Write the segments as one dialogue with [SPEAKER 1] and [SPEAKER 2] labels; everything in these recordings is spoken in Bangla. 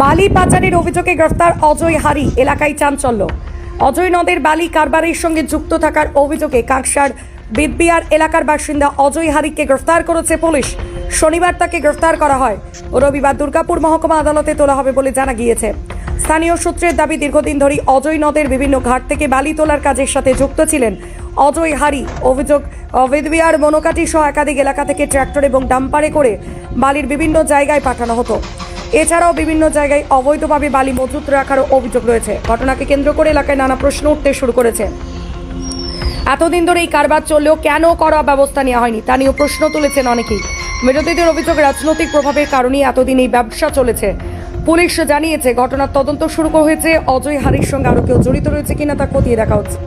[SPEAKER 1] বালি পাচারের অভিযোগে গ্রেফতার অজয় হারি, এলাকায় চাঞ্চল্য। অজয় নদের বালি কারবারের সঙ্গে যুক্ত থাকার অভিযোগে কাঁকসার বিদবিয়ার এলাকার বাসিন্দা অজয় হারিকে গ্রেফতার করেছে পুলিশ। শনিবার তাকে গ্রেফতার করা হয়। রবিবার দুর্গাপুর মহকুমা আদালতে তোলা হবে বলে জানা গিয়েছে। স্থানীয় সূত্রের দাবি, দীর্ঘদিন ধরে অজয় নদের বিভিন্ন ঘাট থেকে বালি তোলার কাজের সাথে যুক্ত ছিলেন অজয় হারি। অভিযোগ, বিদবিয়ার মনোকাটি সহ একাধিক এলাকা থেকে ট্রাক্টর এবং ডাম্পারে করে বালির বিভিন্ন জায়গায় পাঠানো হতো। এছাড়াও বিভিন্ন জায়গায় অবৈধভাবে বালি মজুত রাখারও অভিযোগ রয়েছে। ঘটনাকে কেন্দ্র করে এলাকায় নানা প্রশ্ন উঠতে শুরু করেছে। এতদিন ধরে এই কারবার চললেও কেন কড়া ব্যবস্থা নেওয়া হয়নি তা নিয়েও প্রশ্ন তুলেছেন অনেকেই। বিরোধীদের অভিযোগ, রাজনৈতিক প্রভাবের কারণেই এতদিন এই ব্যবসা চলেছে। পুলিশ জানিয়েছে ঘটনার তদন্ত শুরু হয়েছে। অজয় হারির সঙ্গে আরও কেউ জড়িত রয়েছে কিনা তা খতিয়ে দেখা হচ্ছে।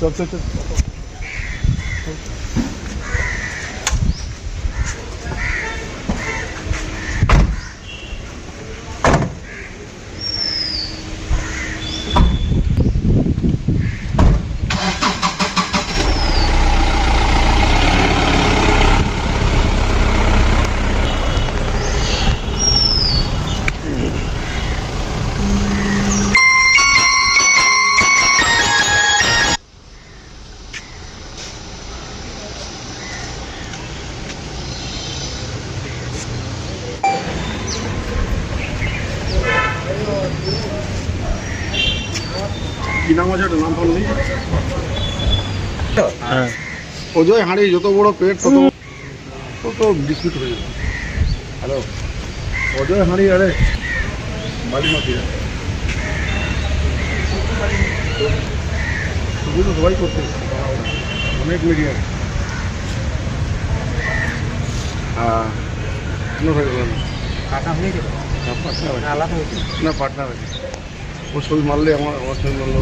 [SPEAKER 2] চল কি নাম আছে ওটা? নাম ফোন নেই। হ্যাঁ, অজয় হাঁড়ি যত বড় পেট তত ডিসপিউট হয়ে যাবে। হ্যালো, অজয় হাঁড়ি আরে বাড়ি মাতি তো সবাই করতে অনেক মিডিয়া হয়ে গেল না, পাটনা হয়েছে। ও ছবি মারলে আমার ছবি মারলো।